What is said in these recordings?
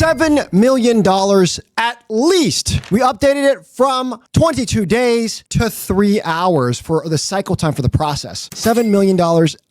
$7 million at least. We updated it from 22 days to 3 hours for the cycle time for the process. $7 million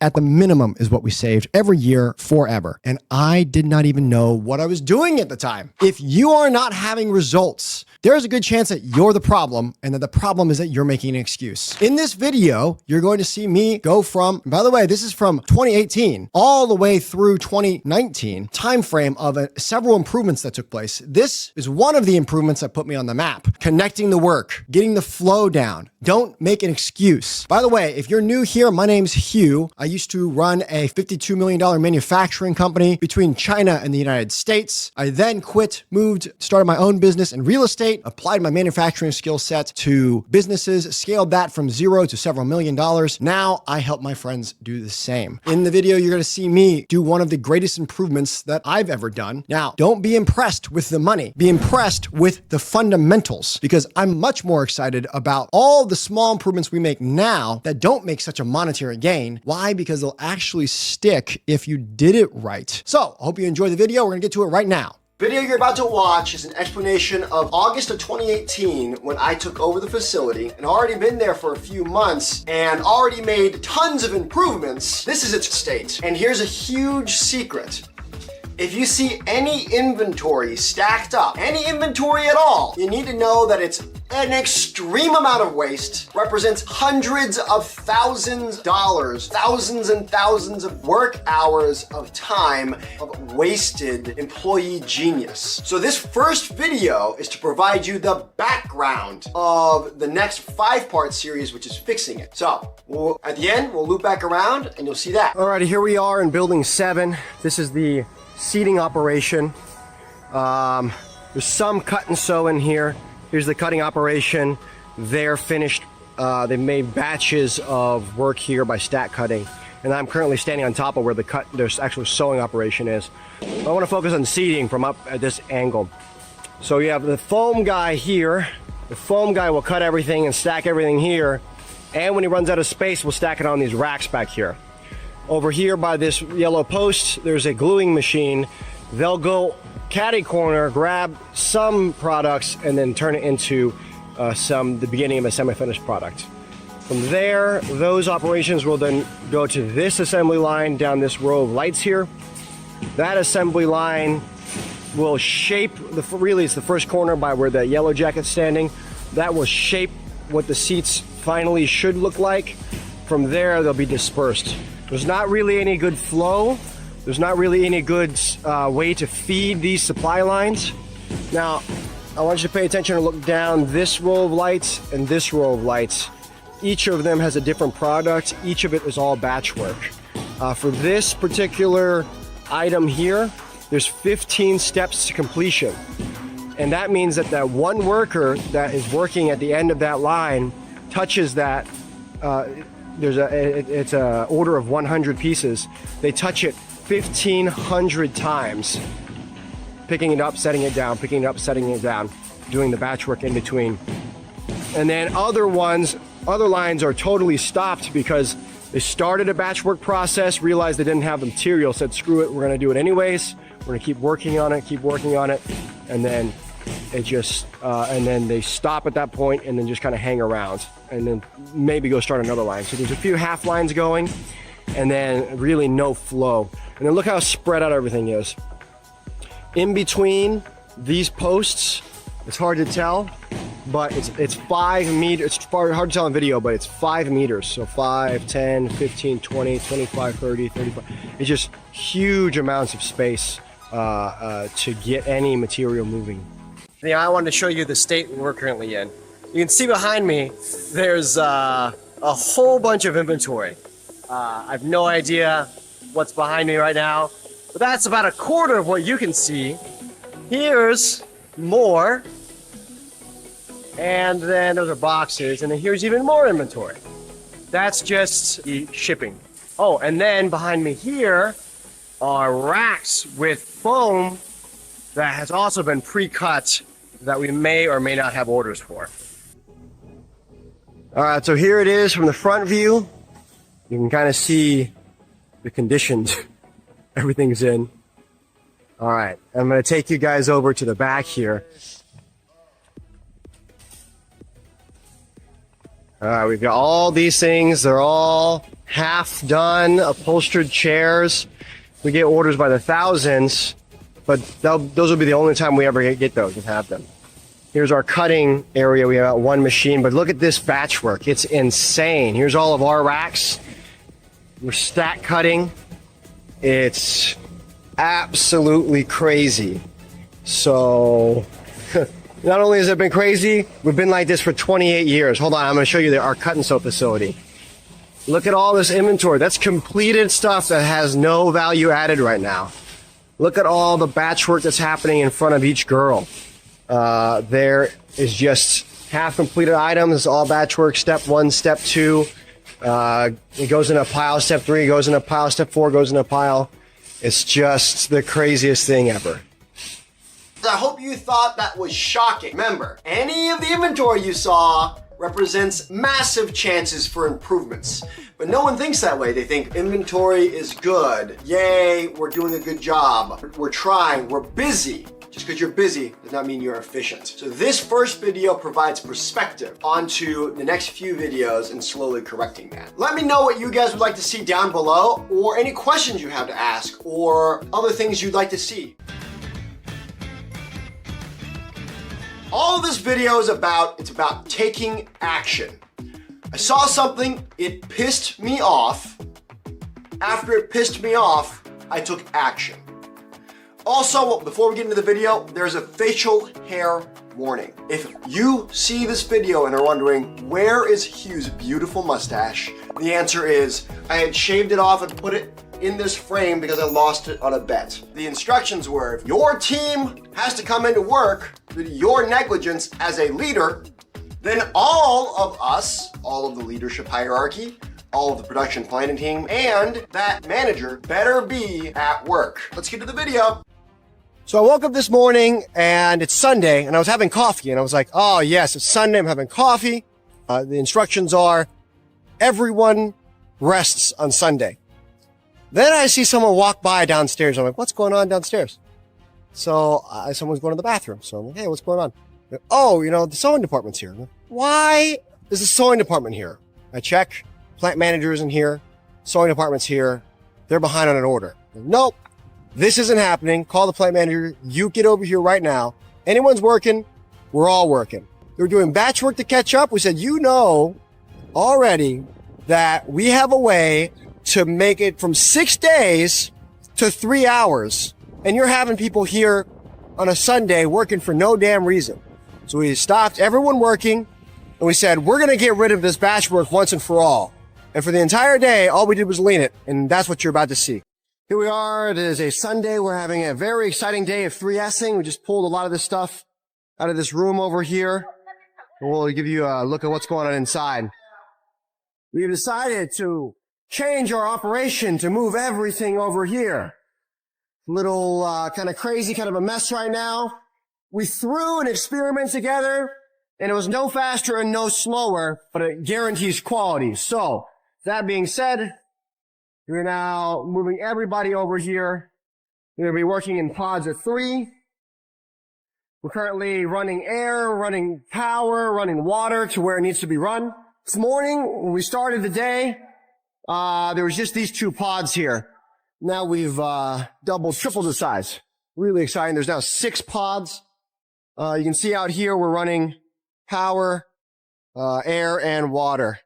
at the minimum is what we saved every year forever. And I did not even know what I was doing at the time. If you are not having results, there's a good chance that you're the problem and that the problem is that you're making an excuse. In this video, you're going to see me go from, by the way, this is from 2018 all the way through 2019 timeframe of several improvements that took place. This is one of the improvements that put me on the map. Connecting the work, getting the flow down. Don't make an excuse. By the way, if you're new here, my name's Hugh. I used to run a $52 million manufacturing company between China and the United States. I then quit, moved, started my own business in real estate, applied my manufacturing skill set to businesses, scaled that from zero to several $1 million. Now I help my friends do the same. In the video, you're going to see me do one of the greatest improvements that I've ever done. Now, don't be impressed with the money. Be impressed with the fundamentals, because I'm much more excited about all the small improvements we make now that don't make such a monetary gain. Why? Because they'll actually stick if you did it right. So I hope you enjoy the video. We're going to get to it right now. Video you're about to watch is an explanation of August of 2018 when I took over the facility and already been there for a few months and already made tons of improvements. This is its state. And here's a huge secret. If you see any inventory stacked up, any inventory at all, you need to know that it's an extreme amount of waste, represents hundreds of thousands of dollars, thousands and thousands of work hours of time of wasted employee genius. So this first video is to provide you the background of the next 5-part series, which is fixing it. So at the end, we'll loop back around and you'll see that. Alrighty, here we are in building 7. This is the seating operation. There's some cut and sew in here. Here's the cutting operation. They're finished. They made batches of work here by stack cutting, and I'm currently standing on top of where there's actual sewing operation is. I want to focus on seating from up at this angle. So you have the foam guy here. The foam guy will cut everything and stack everything here, and when he runs out of space, we'll stack it on these racks back here. Over here by this yellow post, there's a gluing machine. They'll go caddy corner, grab some products, and then turn it into the beginning of a semi-finished product. From there, those operations will then go to this assembly line down this row of lights here. That assembly line will shape, really it's the first corner by where the yellow jacket's standing. That will shape what the seats finally should look like. From there, they'll be dispersed. There's not really any good flow. There's not really any good way to feed these supply lines. Now, I want you to pay attention and look down this row of lights and this row of lights. Each of them has a different product. Each of it is all batch work. For this particular item here, there's 15 steps to completion. And that means that that one worker that is working at the end of that line touches that it's a order of 100 pieces. They touch it 1,500 times, picking it up, setting it down, picking it up, setting it down, doing the batch work in between. And then other lines are totally stopped because they started a batch work process, realized they didn't have the material, said screw it, we're going to do it anyways. We're going to keep working on it, and then and then they stop at that point and then just kind of hang around and then maybe go start another line. So there's a few half lines going and then really no flow. And then look how spread out everything is. In between these posts, it's hard to tell, but it's 5 meters. It's hard to tell in video, but it's 5 meters. So 5, 10, 15, 20, 25, 30, 35. It's just huge amounts of space to get any material moving. Now I wanted to show you the state we're currently in. You can see behind me, there's a whole bunch of inventory. I have no idea what's behind me right now, but that's about a quarter of what you can see. Here's more, and then those are boxes, and then here's even more inventory. That's just the shipping. Oh, and then behind me here are racks with foam that has also been pre-cut that we may or may not have orders for. All right, so here it is from the front view. You can kind of see the conditions everything's in. All right, I'm going to take you guys over to the back here. All right, we've got all these things. They're all half done, upholstered chairs. We get orders by the thousands, but those will be the only time we ever get those and have them. Here's our cutting area. We have one machine, but look at this batch work. It's insane. Here's all of our racks. We're stack cutting. It's absolutely crazy. So not only has it been crazy, we've been like this for 28 years. Hold on, I'm going to show you our cut and sew facility. Look at all this inventory. That's completed stuff that has no value added right now. Look at all the batch work that's happening in front of each girl. There is just half completed items. It's all batch work. Step 1, step 2. It goes in a pile. Step 3 goes in a pile. Step 4 goes in a pile. It's just the craziest thing ever. I hope you thought that was shocking. Remember, any of the inventory you saw represents massive chances for improvements. But no one thinks that way. They think inventory is good. Yay, we're doing a good job. We're trying, we're busy. Just because you're busy does not mean you're efficient. So this first video provides perspective onto the next few videos and slowly correcting that. Let me know what you guys would like to see down below, or any questions you have to ask, or other things you'd like to see. All of this video is about, it's about taking action. I saw something, it pissed me off. After it pissed me off, I took action. Also, before we get into the video, there's a facial hair warning. If you see this video and are wondering, where is Hugh's beautiful mustache? The answer is, I had shaved it off and put it in this frame because I lost it on a bet. The instructions were, if your team has to come into work due to your negligence as a leader, then all of us, all of the leadership hierarchy, all of the production planning team, and that manager better be at work. Let's get to the video. So I woke up this morning and it's Sunday and I was having coffee and I was like, oh yes, it's Sunday, I'm having coffee. The instructions are, everyone rests on Sunday. Then I see someone walk by downstairs. I'm like, what's going on downstairs? So someone's going to the bathroom. So I'm like, hey, what's going on? Like, oh, you know, the sewing department's here. Like, why is the sewing department here? I check, plant manager isn't here, sewing department's here. They're behind on an order. Like, nope. This isn't happening. Call the plant manager. You get over here right now. Anyone's working, we're all working. They're doing batch work to catch up. We said, you know already that we have a way to make it from 6 days to 3 hours. And you're having people here on a Sunday working for no damn reason. So we stopped everyone working and we said, we're going to get rid of this batch work once and for all. And for the entire day, all we did was lean it. And that's what you're about to see. Here we are. It is a Sunday. We're having a very exciting day of 3S'ing. We just pulled a lot of this stuff out of this room over here. And we'll give you a look at what's going on inside. We've decided to change our operation to move everything over here. Little kind of crazy, kind of a mess right now. We threw an experiment together and it was no faster and no slower, but it guarantees quality. So that being said, we're now moving everybody over here. We're going to be working in pods of 3. We're currently running air, running power, running water to where it needs to be run. This morning, when we started the day, there was just these 2 pods here. Now we've doubled, tripled the size. Really exciting. There's now 6 pods. You can see out here we're running power, air, and water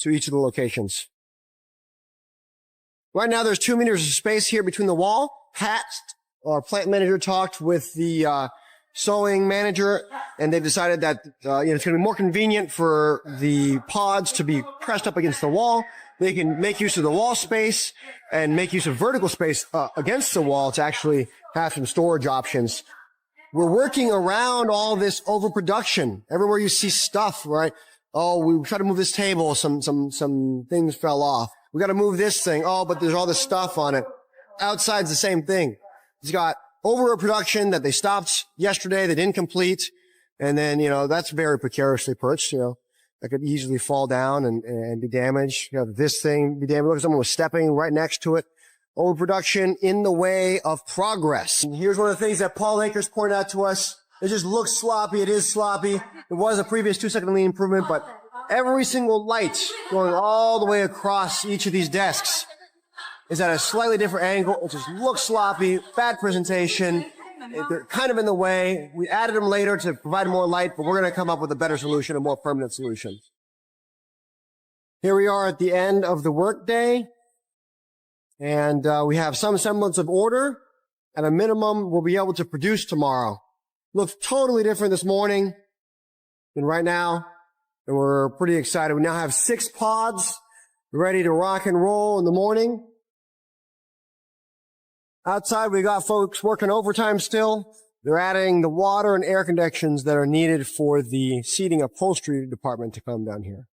to each of the locations. Right now, there's 2 meters of space here between the wall. Pat, our plant manager, talked with the sewing manager, and they've decided that it's going to be more convenient for the pods to be pressed up against the wall. They can make use of the wall space and make use of vertical space against the wall to actually have some storage options. We're working around all this overproduction. Everywhere you see stuff, right? Oh, we tried to move this table. Some things fell off. We got to move this thing. Oh, but there's all this stuff on it. Outside's the same thing. It's got overproduction that they stopped yesterday. They didn't complete. And then, that's very precariously perched, that could easily fall down and be damaged. This thing be damaged. Look, someone was stepping right next to it. Overproduction in the way of progress. And here's one of the things that Paul Akers pointed out to us. It just looks sloppy. It is sloppy. It was a previous 2-second lean improvement, but every single light going all the way across each of these desks is at a slightly different angle. It just looks sloppy, bad presentation. They're kind of in the way. We added them later to provide more light, but we're going to come up with a better solution, a more permanent solution. Here we are at the end of the workday, and we have some semblance of order. At a minimum, we'll be able to produce tomorrow. Looks totally different this morning than right now, and we're pretty excited. We now have 6 pods ready to rock and roll in the morning. Outside, we got folks working overtime still. They're adding the water and air conditions that are needed for the seating upholstery department to come down here.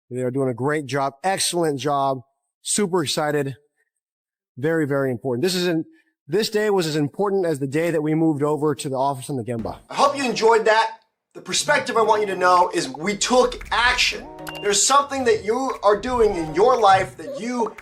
They are doing a great job, excellent job, super excited, very, very important. This day was as important as the day that we moved over to the office in the Gemba. I hope you enjoyed that. The perspective I want you to know is we took action. There's something that you are doing in your life that your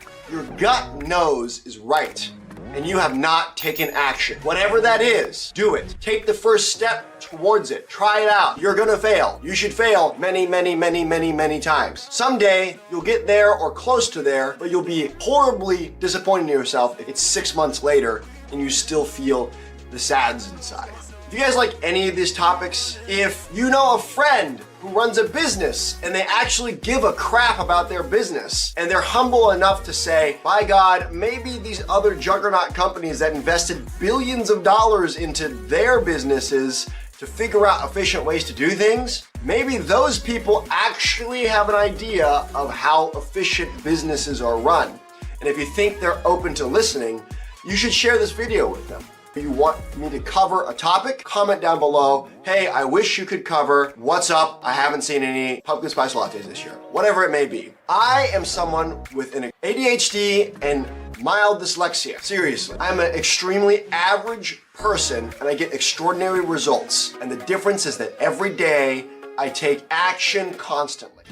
gut knows is right, and you have not taken action. Whatever that is, do it. Take the first step towards it. Try it out. You're gonna fail. You should fail many, many, many, many, many times. Someday, you'll get there or close to there, but you'll be horribly disappointed in yourself if it's 6 months later and you still feel the sads inside. If you guys like any of these topics, if you know a friend who runs a business and they actually give a crap about their business and they're humble enough to say, by God, maybe these other juggernaut companies that invested billions of dollars into their businesses to figure out efficient ways to do things, maybe those people actually have an idea of how efficient businesses are run. And if you think they're open to listening, you should share this video with them. If you want me to cover a topic, comment down below. Hey, I wish you could cover what's up. I haven't seen any pumpkin spice lattes this year. Whatever it may be. I am someone with an ADHD and mild dyslexia. Seriously. I'm an extremely average person and I get extraordinary results. And the difference is that every day I take action constantly.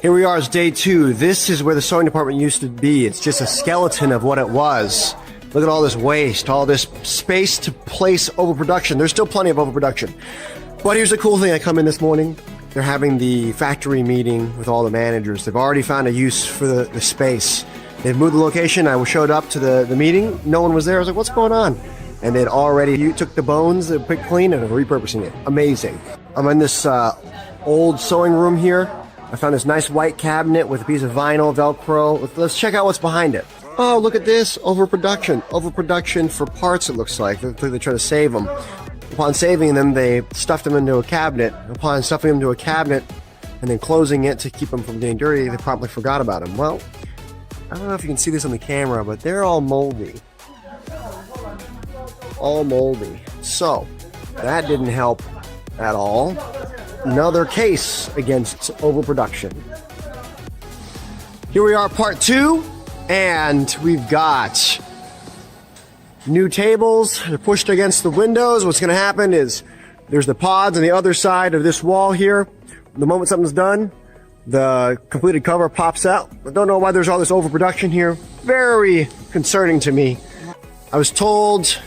Here we are, it's day 2. This is where the sewing department used to be. It's just a skeleton of what it was. Look at all this waste, all this space to place overproduction. There's still plenty of overproduction. But here's the cool thing. I come in this morning. They're having the factory meeting with all the managers. They've already found a use for the space. They've moved the location. I showed up to the meeting. No one was there. I was like, what's going on? And they'd already took the bones, they picked clean, and are repurposing it. Amazing. I'm in this old sewing room here. I found this nice white cabinet with a piece of vinyl, Velcro. Let's check out what's behind it. Oh, look at this, overproduction. Overproduction for parts, it looks like. They try to save them. Upon saving them, they stuffed them into a cabinet. Upon stuffing them into a cabinet and then closing it to keep them from getting dirty, they probably forgot about them. Well, I don't know if you can see this on the camera, but they're all moldy. All moldy. So, that didn't help at all. Another case against overproduction. Here we are, part 2, and we've got new tables. They're pushed against the windows. What's going to happen is there's the pods on the other side of this wall here. The moment something's done, the completed cover pops out. I don't know why there's all this overproduction here. Very concerning to me. I was told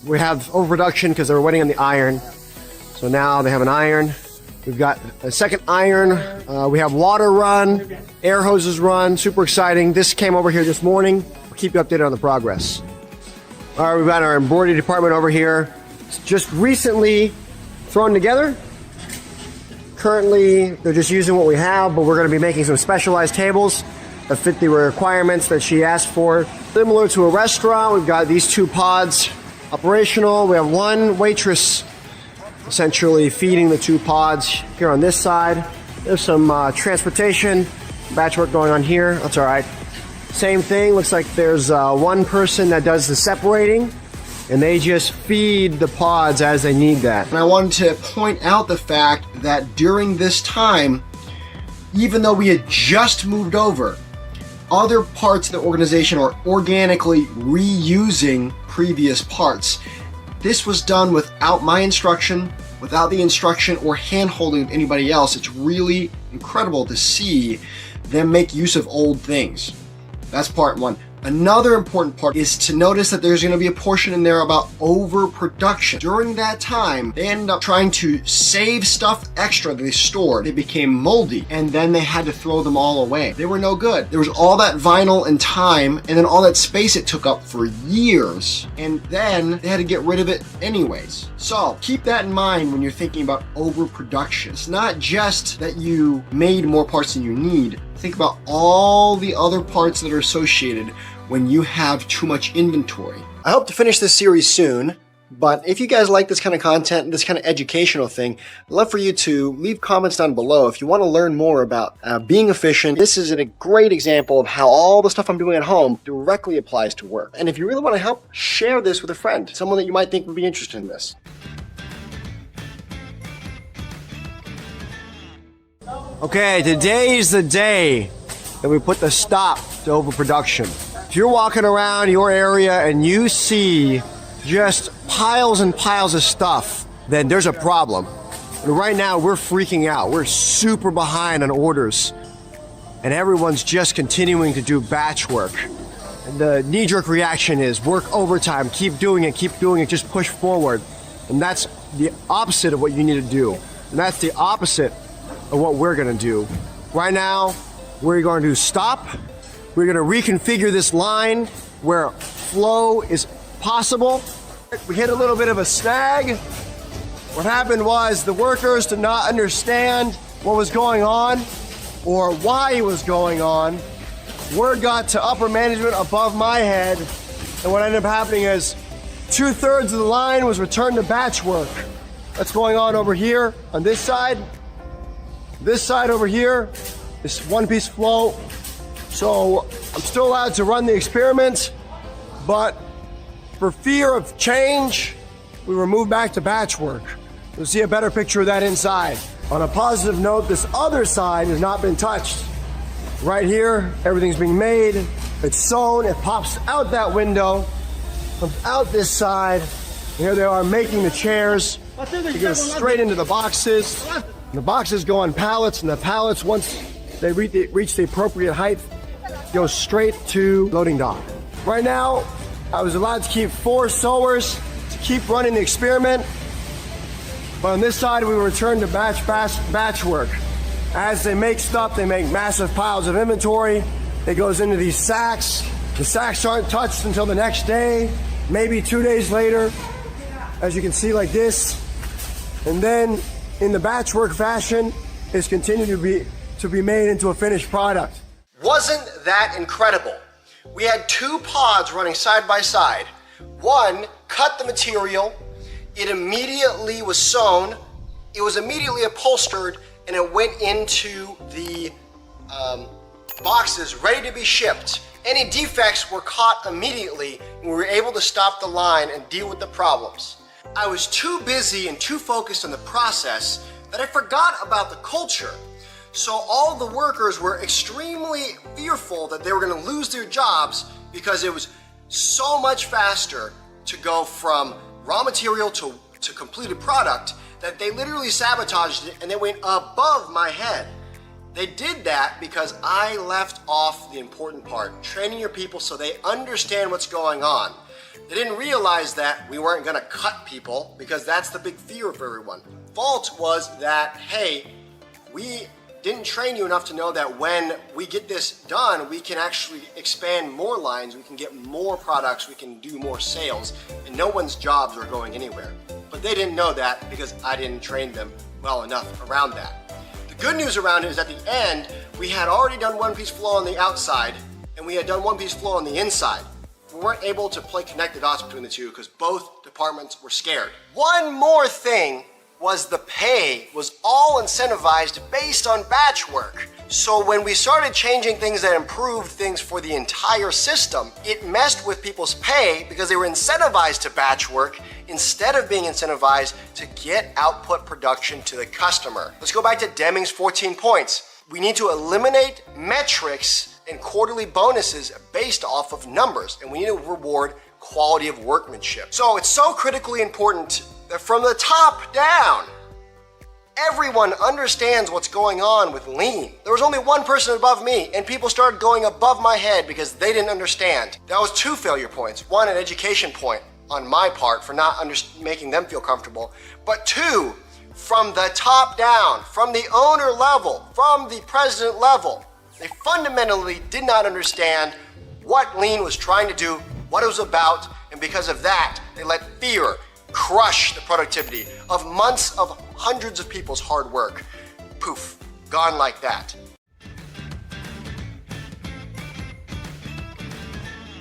we have overproduction because they were waiting on the iron. So now they have an iron. We've got a second iron. We have water run, air hoses run. Super exciting. This came over here this morning. We'll keep you updated on the progress. All right, we've got our embroidery department over here. It's just recently thrown together. Currently, they're just using what we have, but we're going to be making some specialized tables that fit the requirements that she asked for. Similar to a restaurant, we've got these 2 pods operational. We have one waitress essentially feeding the 2 pods here on this side. There's some transportation, batch work going on here. That's all right. Same thing, looks like there's one person that does the separating, and they just feed the pods as they need that. And I wanted to point out the fact that during this time, even though we had just moved over, other parts of the organization are organically reusing previous parts. This was done without my instruction, without the instruction or hand-holding of anybody else. It's really incredible to see them make use of old things. That's part one. Another important part is to notice that there's going to be a portion in there about overproduction. During that time, they ended up trying to save stuff extra that they stored. They became moldy, and then they had to throw them all away. They were no good. There was all that vinyl and time, and then all that space it took up for years, and then they had to get rid of it anyways. So keep that in mind when you're thinking about overproduction. It's not just that you made more parts than you need. Think about all the other parts that are associated when you have too much inventory. I hope to finish this series soon, but if you guys like this kind of content, this kind of educational thing, I'd love for you to leave comments down below if you want to learn more about being efficient. This is a great example of how all the stuff I'm doing at home directly applies to work. And if you really want to help, share this with a friend, someone that you might think would be interested in this. Okay, today's the day that we put the stop to overproduction. If you're walking around your area and you see just piles and piles of stuff, then there's a problem. And right now we're freaking out. We're super behind on orders. And everyone's just continuing to do batch work. And the knee-jerk reaction is work overtime, keep doing it, just push forward. And that's the opposite of what you need to do. And that's the opposite of what we're gonna do. Right now, we're going to stop. We're gonna reconfigure this line where flow is possible. We hit a little bit of a snag. What happened was the workers did not understand what was going on or why it was going on. Word got to upper management above my head, and what ended up happening is 2/3 of the line was returned to batch work. That's going on over here on this side. This side over here, this one-piece flow. So I'm still allowed to run the experiment, but for fear of change, we were moved back to batch work. You'll see a better picture of that inside. On a positive note, this other side has not been touched. Right here, everything's being made. It's sewn, it pops out that window, comes out this side. Here they are making the chairs. It goes straight into the boxes. The boxes go on pallets, and the pallets, once they reach the appropriate height, go straight to loading dock. Right now, I was allowed to keep 4 sewers to keep running the experiment, but on this side, we were returned to batch work. As they make stuff, they make massive piles of inventory. It goes into these sacks. The sacks aren't touched until the next day, maybe 2 days later, as you can see like this. And then in the batch work fashion, is continued to be made into a finished product. Wasn't that incredible? We had 2 pods running side by side. One cut the material, it immediately was sewn, it was immediately upholstered, and it went into the boxes ready to be shipped. Any defects were caught immediately, and we were able to stop the line and deal with the problems. I was too busy and too focused on the process that I forgot about the culture. So all the workers were extremely fearful that they were going to lose their jobs because it was so much faster to go from raw material to completed product that they literally sabotaged it, and they went above my head. They did that because I left off the important part, training your people so they understand what's going on. They didn't realize that we weren't gonna cut people because that's the big fear of everyone. Fault was that, hey, we didn't train you enough to know that when we get this done, we can actually expand more lines, we can get more products, we can do more sales, and no one's jobs are going anywhere. But they didn't know that because I didn't train them well enough around that. The good news around it is at the end, we had already done one-piece flow on the outside, and we had done one-piece flow on the inside. We weren't able to connect the dots between the two because both departments were scared. One more thing was the pay was all incentivized based on batch work. So when we started changing things that improved things for the entire system, it messed with people's pay because they were incentivized to batch work instead of being incentivized to get output production to the customer. Let's go back to Deming's 14 points. We need to eliminate metrics and quarterly bonuses based off of numbers, and we need to reward quality of workmanship. So it's so critically important that from the top down, Everyone understands what's going on with lean. There was only one person above me, and people started going above my head because they didn't understand. That was 2 failure points. 1, an education point on my part for not making them feel comfortable. But 2, from the top down, from the owner level, from the president level, they fundamentally did not understand what lean was trying to do, what it was about, and because of that, they let fear crush the productivity of months of hundreds of people's hard work. Poof, gone like that.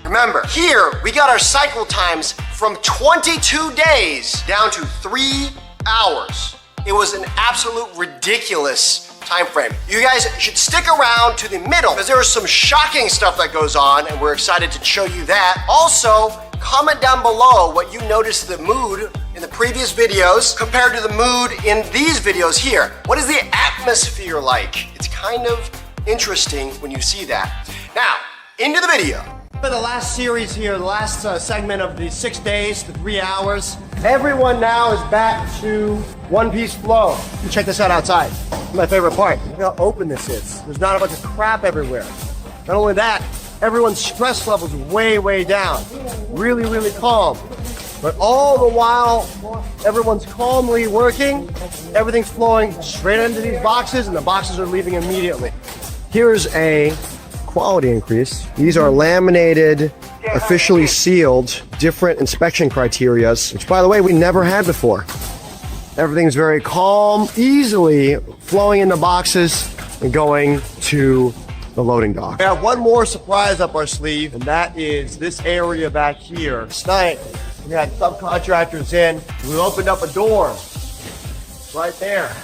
Remember, here we got our cycle times from 22 days down to 3 hours. It was an absolute ridiculous time frame. You guys should stick around to the middle because there is some shocking stuff that goes on, and we're excited to show you that. Also, comment down below what you noticed the mood in the previous videos compared to the mood in these videos here. What is the atmosphere like? It's kind of interesting when you see that. Now, into the video. For the last series here, the last segment of the 6 days to 3 hours, everyone now is back to one-piece flow. Check this out outside. My favorite part. Look how open this is. There's not a bunch of crap everywhere. Not only that, everyone's stress level's way, way down. Really, really calm. But all the while, everyone's calmly working, everything's flowing straight into these boxes, and the boxes are leaving immediately. Here's a quality increase. These are laminated, officially sealed, different inspection criterias, which by the way, we never had before. Everything's very calm, easily flowing into boxes and going to the loading dock. We have one more surprise up our sleeve, and that is this area back here. Last night, we had subcontractors in. We opened up a door right there.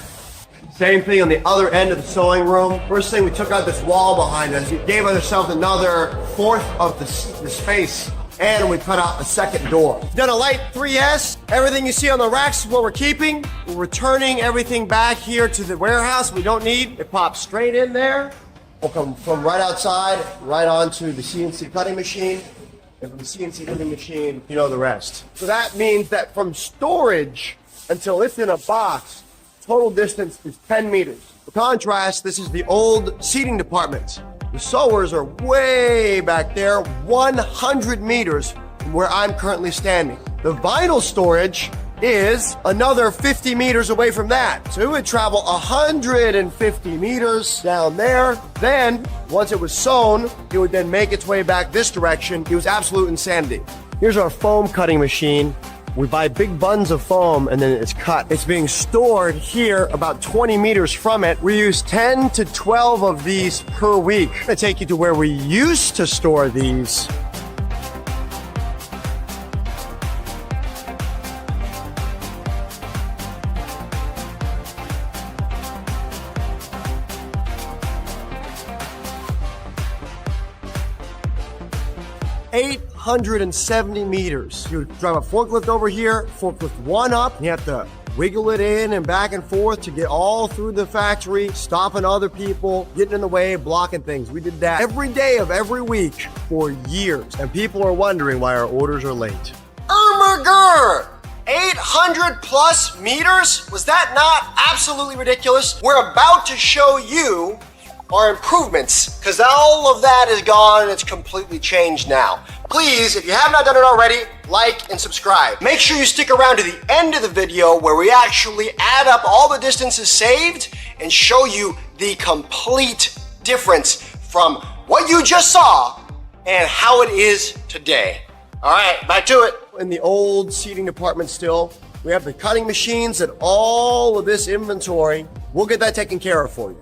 Same thing on the other end of the sewing room. First thing, we took out this wall behind us. We gave ourselves another 1/4 of the space, and we put out a second door. We've done a light 3S. Everything you see on the racks is what we're keeping. We're returning everything back here to the warehouse we don't need. It pops straight in there. We'll come from right outside, right onto the CNC cutting machine. And from the CNC cutting machine, you know the rest. So that means that from storage until it's in a box, total distance is 10 meters. For contrast, this is the old seating department. The sewers are way back there, 100 meters from where I'm currently standing. The vinyl storage is another 50 meters away from that. So it would travel 150 meters down there. Then, once it was sewn, it would then make its way back this direction. It was absolute insanity. Here's our foam cutting machine. We buy big buns of foam and then it's cut. It's being stored here about 20 meters from it. We use 10 to 12 of these per week. I'm gonna take you to where we used to store these. Eight 170 meters. You drive a forklift over here, forklift 1 up, and you have to wiggle it in and back and forth to get all through the factory, stopping other people, getting in the way, blocking things. We did that every day of every week for years, and people are wondering why our orders are late. Ermagerd! 800 plus meters? Was that not absolutely ridiculous? We're about to show you our improvements, because all of that is gone and it's completely changed now. Please, if you have not done it already, like and subscribe. Make sure you stick around to the end of the video where we actually add up all the distances saved and show you the complete difference from what you just saw and how it is today. All right, back to it. In the old seating department still, we have the cutting machines and all of this inventory. We'll get that taken care of for you.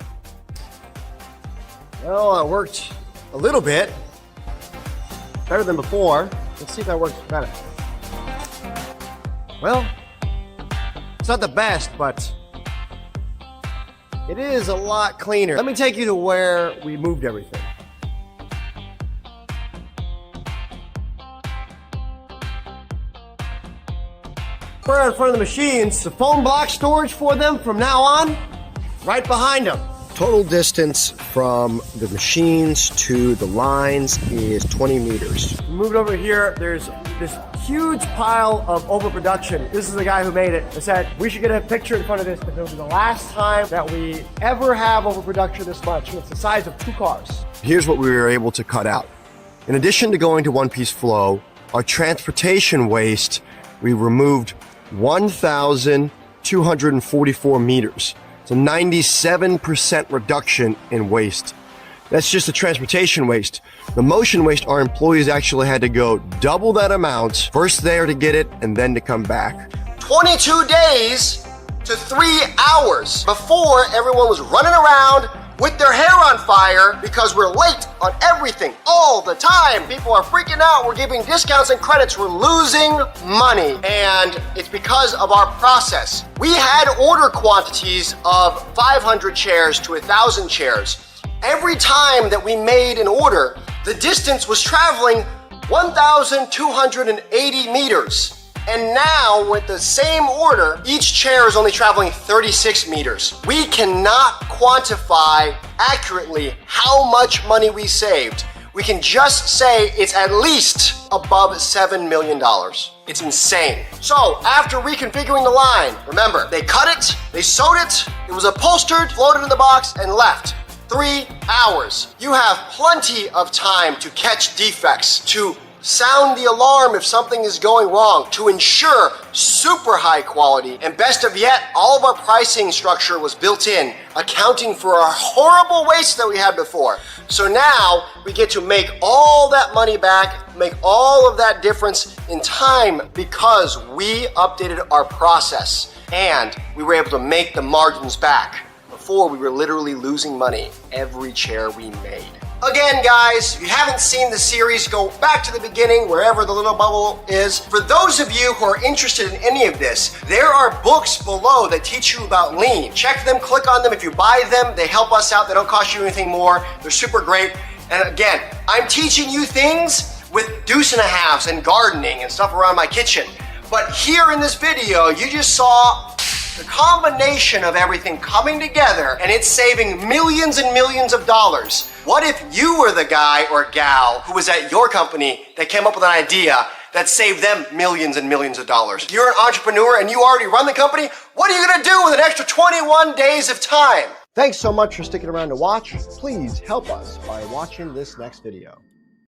Well, it worked a little bit. Better than before. Let's see if that works better. Well, it's not the best, but it is a lot cleaner. Let me take you to where we moved everything. We're in front of the machines. The foam block storage for them from now on, right behind them. Total distance from the machines to the lines is 20 meters. Moved over here, there's this huge pile of overproduction. This is the guy who made it. I said, we should get a picture in front of this because it'll be the last time that we ever have overproduction this much. It's the size of 2 cars. Here's what we were able to cut out. In addition to going to one-piece flow, our transportation waste, we removed 1,244 meters. It's a 97% reduction in waste. That's just the transportation waste. The motion waste, our employees actually had to go double that amount, first there to get it and then to come back. 22 days to 3 hours before everyone was running around with their hair on fire because we're late on everything all the time. People are freaking out. We're giving discounts and credits. We're losing money. And it's because of our process. We had order quantities of 500 chairs to 1,000 chairs. Every time that we made an order, the distance was traveling 1,280 meters. And now with the same order, each chair is only traveling 36 meters. We cannot quantify accurately how much money we saved. We can just say it's at least above $7 million. It's insane. So after reconfiguring the line, remember, they cut it, they sewed it, it was upholstered, floated in the box, and left. 3 hours. You have plenty of time to catch defects, to sound the alarm if something is going wrong, to ensure super high quality. And best of yet, all of our pricing structure was built in, accounting for our horrible waste that we had before. So now we get to make all that money back, make all of that difference in time because we updated our process and we were able to make the margins back. Before, we were literally losing money every chair we made. Again, guys, if you haven't seen the series, go back to the beginning, wherever the little bubble is. For those of you who are interested in any of this, there are books below that teach you about lean. Check them, click on them. If you buy them, they help us out. They don't cost you anything more. They're super great. And again, I'm teaching you things with deuce and a halves and gardening and stuff around my kitchen. But here in this video, you just saw the combination of everything coming together and it's saving millions and millions of dollars. What if you were the guy or gal who was at your company that came up with an idea that saved them millions and millions of dollars? If you're an entrepreneur and you already run the company, what are you gonna do with an extra 21 days of time? Thanks so much for sticking around to watch. Please help us by watching this next video.